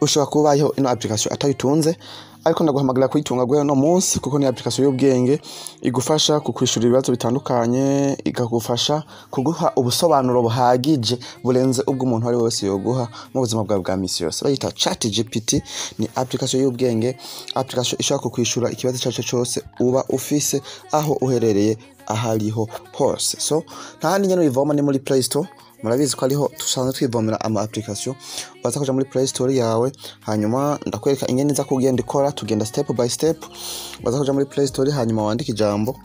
ushobora kubayeho ino application atayitunze, ariko ndaguhamagara kuyitunga gwe no munsi kuko ni application y'ubwenge igufasha kukwishura ibibazo bitandukanye, igagufasha kuguha ubusobanuro buhagije burenze ubwo umuntu ari wese yoguha mu buzima bwawe bwa misi yose. Bayita ChatGPT, ni application y'ubwenge, application ishaka kukwishura ikibazo cyacu cyose uba ufise aho uherereye ahariho hose. So ntahandi nyene uyivoma ni muri Play Store. Murabizi ko ariho tusanzwe twivomera ama application. Baza kuja muri Play Store yawe, hanyuma ndakwereka ingene nza kugenda ikora, tugenda step by step. Baza kuja muri Play Store, hanyuma wandika ijambo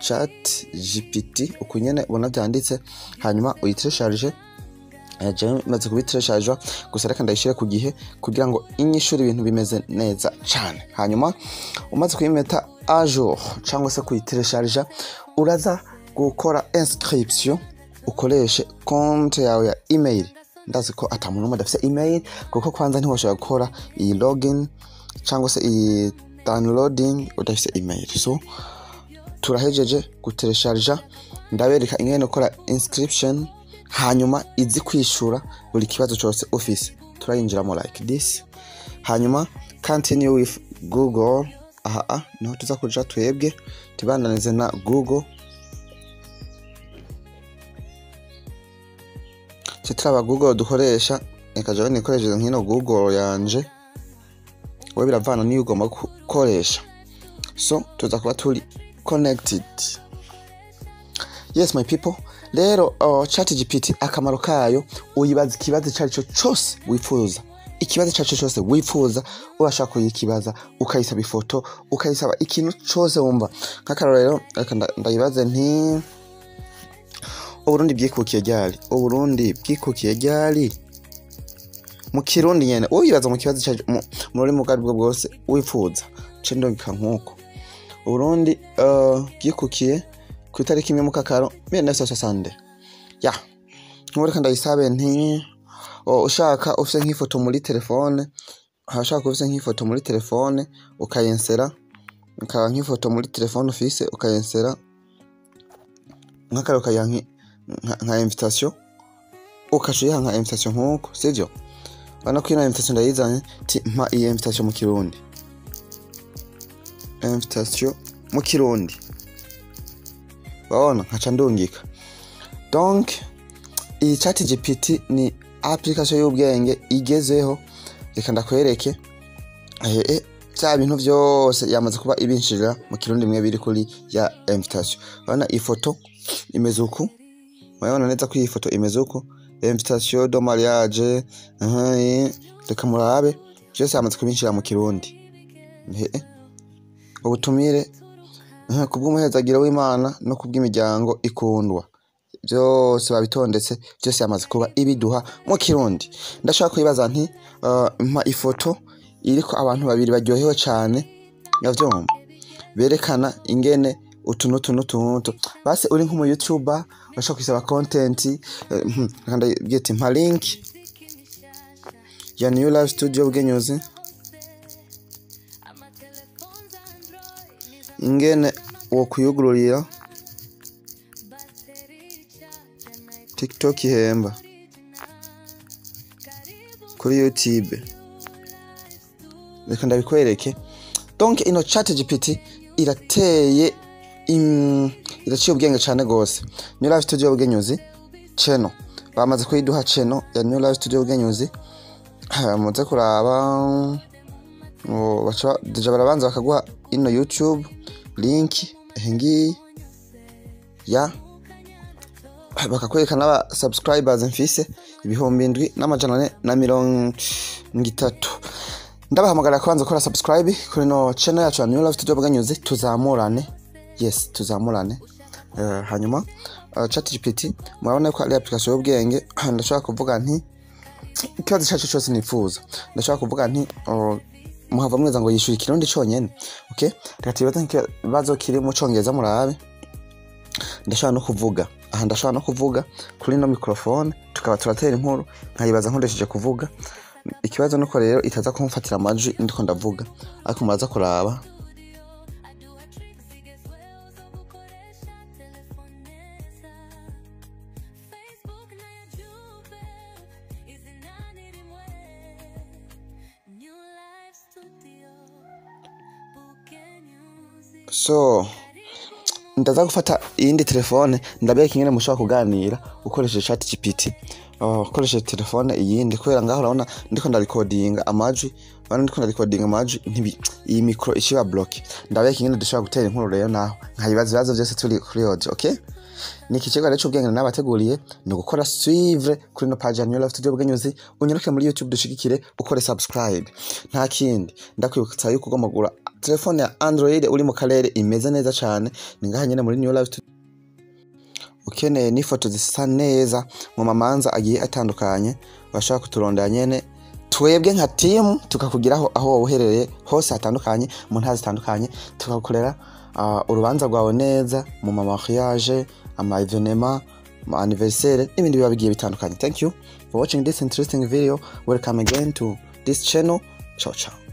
ChatGPT, ukunyene ubona byanditse, hanyuma uyitresharge. Maze kubitresharge gusa reka ndayishire ku gihe kugira ngo inyishuri ibintu bimeze neza cyane. Hanyuma umaze kuyimeta a jour cyangwa se kuyitresharge, uraza gukora inscription, ukoreshe konti yawe ya email. Ndazi ko atamuntu adafite email kuko kwanza ntiwashobora gukora iyi login cyangwa se iyi downloading udafite email. So turahejeje gutresharge, ndabereka ingene ukora inscription, hanyuma izi kwishura buri kibazo cyose office. Turayinjiramo like this, hanyuma continue with Google. No tuza kuja twebwe tibandanize na Google. Citraba Google dukoresha, ekaje nikoresheje nkino Google yanje, we biravana niyo ugomba gukoresha. So tuza kuba turi connected. Yes my people, rero ChatGPT akamaro kayo, uyibaza ikibazo cyacu cyose wifuza. Ikibazo cyacu cyose wifuza urashaka kuyikibaza, ukayisaba ifoto, ukayisaba ikintu cyose wumva. Nk'akarorero ndayibaze nti Uburundi bwikukiye ryari? Mu Kirundi nyene uyibaza mu kibazo cyacu mu rurimi bwo bwose wifuza. Cendonka nkuko Uburundi bwikukiye ku itariki 1 Mukakaro 1960. Ya nkureka ndayisabe nti ushaka ufite nk'ifoto muri telefone, hashaka ufite nk'ifoto muri telefone ukayensera, ukaba nk'ifoto muri telefone ufise ukayensera nk'akaro kayanki nka invitation, ukashiha nka invitation nkuko sivyo. Bana kwina invitation ndayizanye ti mpa iyi invitation mu Kirundi, invitation mu Kirundi baona nkaca ndungika. Donc iyi ChatGPT ni application y'ubwenge igezeho. Reka ndakwereke cya bintu byose yamaze kuba ibinshirira mu Kirundi mwe biri kuri ya invitation. Bana ifoto imeze uku, murabona neza ko iyi foto imeze uko, invitation de mariage. Reka murabe byose yamaze kubinshira mu Kirundi. Ubutumire kubw'umuhezagira w'Imana no kubw'imiryango ikundwa, byose babitondetse, byose yamaze kuba ibiduha mu Kirundi. Ndashaka kuyibaza nti mpa ifoto iriko abantu babiri baryohewe cyane, yavyomba berekana ingene utuntu base uri nk'umu YouTuber bashaka kwisaba content. Kandi byete mpa link ya New Life Studio Ubwenyuzi, ingene wo kuyugururira TikTok ihemba kuri YouTube. Reka ndabikwereke. Donc ino ChatGPT iraciye ubwenge cyane gose. New Life Studio Ubwenyuzi channel bamaze kuyiduha channel ya New Life Studio Ubwenyuzi. Muze kuraba bacha deja barabanza bakaguha ino YouTube link hengi ya bakakwereka n'aba subscribers mfise 7,730. Ndabahamagara kwanza gukora subscribe kuri no channel yacu ya New Life Studio Ubwenyuzi, tuzamurane. Yes, tuzamurane. Hanyuma ChatGPT murabona ko ari application y'ubwenge. Ndashaka kuvuga nti ikibazo cyacu cyose nifuza, ndashaka kuvuga nti muhava mweza ngo yishura Kirundi cyonyene. Okay, reka tibaza nk'ikibazo kiri mu Congereza murabe. Ndashaka no kuvuga kuri no microphone, tukaba turatera inkuru nkayibaza nkoresheje kuvuga. Ikibazo nuko rero itaza kumfatira amajwi ndiko ndavuga, ariko muraza kuraba. so ndaza gufata iyindi telefone ndabereka ingene mushobora kuganira ukoresheje ChatGPT. Ukoresheje telefone iyindi kubera ngaho urabona ndiko ndarecordinga amajwi, iyi micro ishiba block. Ndabereka ingene dushobora gutera inkuru rero naho nkayibaza ibibazo byose turi kuri audio. Okay, niki kigo rero cy'ubwenge nabateguriye ni gukora suivre kuri no page ya New Life Studio Bwenyuzi, unyiruke muri YouTube dushigikire ukore subscribe. Nta kindi ndakwibutsa yuko ugomba kugura telefone ya Android uri mu karere imeze neza cyane, ni ngaha nyene muri New Life Studio. Ukeneye n'ifoto zisa neza mu mamanza agiye atandukanye, bashaka kuturondera nyene twebwe nka team tukakugiraho aho uherereye hose hatandukanye mu ntara zitandukanye, tukagukorera urubanza rwawe neza mu mariage, ama evenement, ama anniversaire n'ibindi biba bigiye bitandukanye. Thank you for watching this interesting video. Welcome again to this channel. Ciao ciao.